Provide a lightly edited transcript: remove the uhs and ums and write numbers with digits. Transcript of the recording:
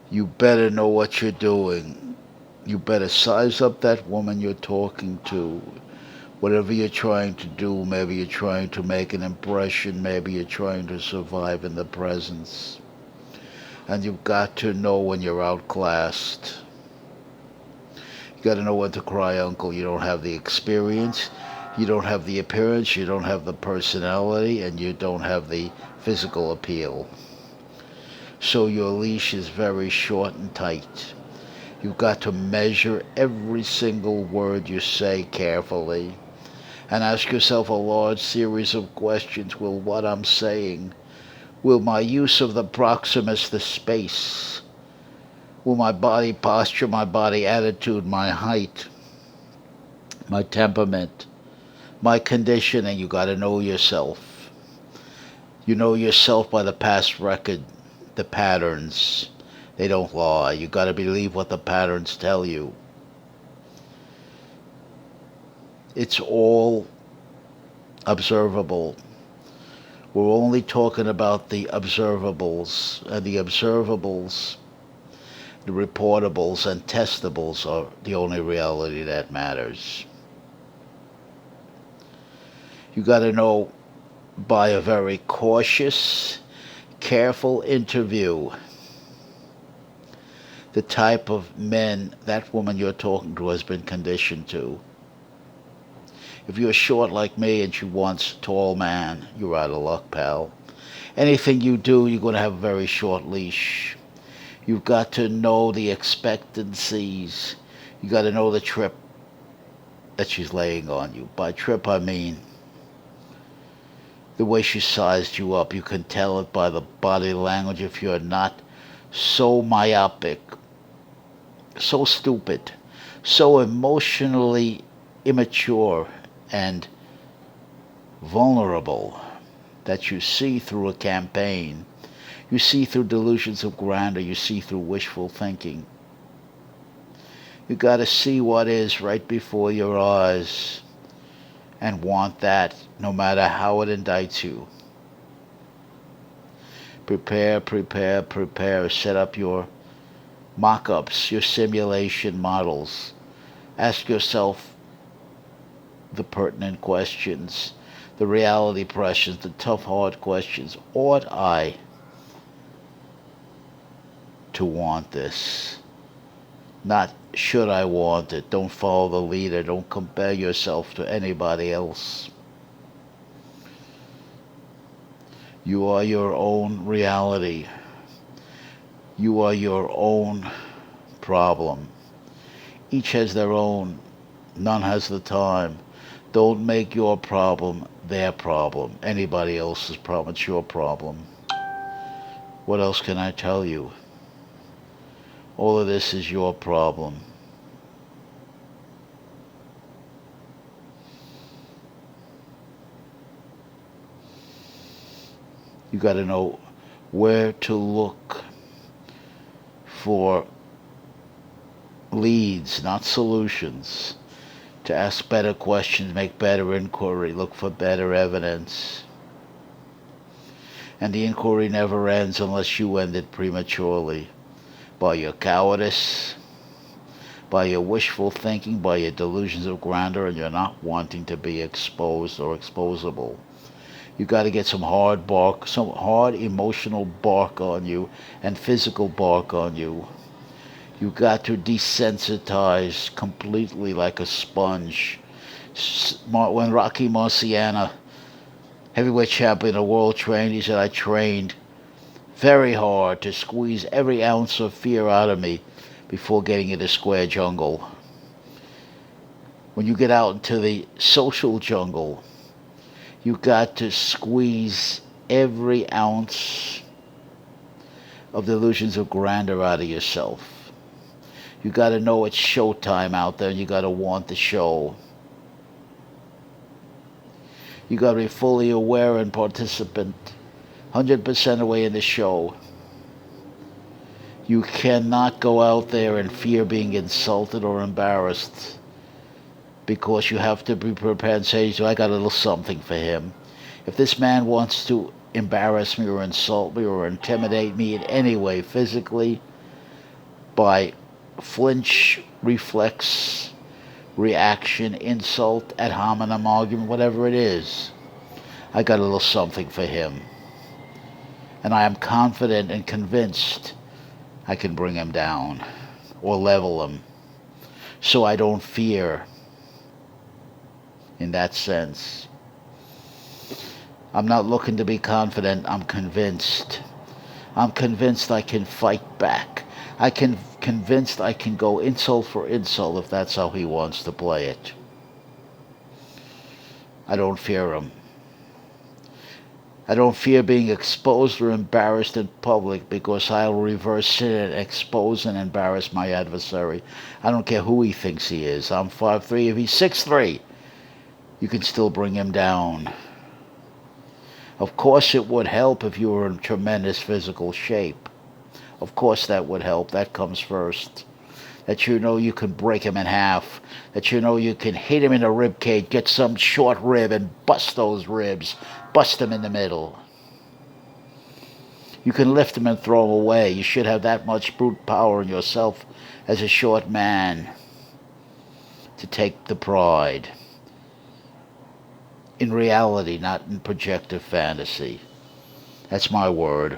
You better know what you're doing. You better size up that woman you're talking to. Whatever you're trying to do, maybe you're trying to make an impression, maybe you're trying to survive in the presence. And you've got to know when you're outclassed. You got to know when to cry uncle. You don't have the experience, you don't have the appearance, you don't have the personality, and you don't have the physical appeal. So your leash is very short and tight. You've got to measure every single word you say carefully and ask yourself a large series of questions. Will what I'm saying, will my use of the proximus, the space, will my body posture, my body attitude, my height, my temperament, my conditioning, you got to know yourself. You know yourself by the past record, the patterns. They don't lie. You got to believe what the patterns tell you. It's all observable. We're only talking about the observables, and the observables, the reportables, and testables are the only reality that matters. You got to know by a very cautious, careful interview the type of men that woman you're talking to has been conditioned to. If you're short like me and she wants a tall man, you're out of luck, pal. Anything you do, you're going to have a very short leash. You've got to know the expectancies. You got to know the trip that she's laying on you. By trip, I mean the way she sized you up. You can tell it by the body language if you're not so myopic, so stupid, so emotionally immature and vulnerable that you see through a campaign. You see through delusions of grandeur. You see through wishful thinking. You got to see what is right before your eyes and want that no matter how it indicts you. Prepare, prepare, prepare. Set up your mock-ups, your simulation models. Ask yourself the pertinent questions, the reality questions, the tough, hard questions. Ought I to want this? Not should I want it. Don't follow the leader. Don't compare yourself to anybody else. You are your own reality. You are your own problem. Each has their own. None has the time. Don't make your problem their problem. Anybody else's problem. It's your problem. What else can I tell you? All of this is your problem. You got to know where to look for leads, not solutions. To ask better questions, make better inquiry, look for better evidence. And the inquiry never ends unless you end it prematurely. By your cowardice, by your wishful thinking, by your delusions of grandeur, and you're not wanting to be exposed or exposable. You got to get some hard bark, some hard emotional bark on you and physical bark on you. You got to desensitize completely like a sponge. When Rocky Marciano, heavyweight champion of the world, trained, he said, I trained very hard to squeeze every ounce of fear out of me before getting into square jungle. When you get out into the social jungle, you got to squeeze every ounce of delusions of grandeur out of yourself. You got to know it's showtime out there, and you got to want the show. You got to be fully aware and participant, 100% away in the show. You cannot go out there and fear being insulted or embarrassed, because you have to be prepared and say, I got a little something for him. If this man wants to embarrass me or insult me or intimidate me in any way physically, by flinch, reflex, reaction, insult, ad hominem argument, whatever it is. I got a little something for him. And I am confident and convinced I can bring him down or level him. So I don't fear in that sense. I'm not looking to be confident, I'm convinced. I'm convinced I can fight back. Convinced I can go insult for insult if that's how he wants to play it. I don't fear him. I don't fear being exposed or embarrassed in public because I'll reverse it and expose and embarrass my adversary. I don't care who he thinks he is. I'm 5'3". If he's 6'3", you can still bring him down. Of course it would help if you were in tremendous physical shape. Of course that would help. That comes first. That you know you can break him in half. That you know you can hit him in the rib cage, get some short rib and bust those ribs. Bust him in the middle. You can lift him and throw him away. You should have that much brute power in yourself as a short man to take the pride. In reality, not in projective fantasy. That's my word.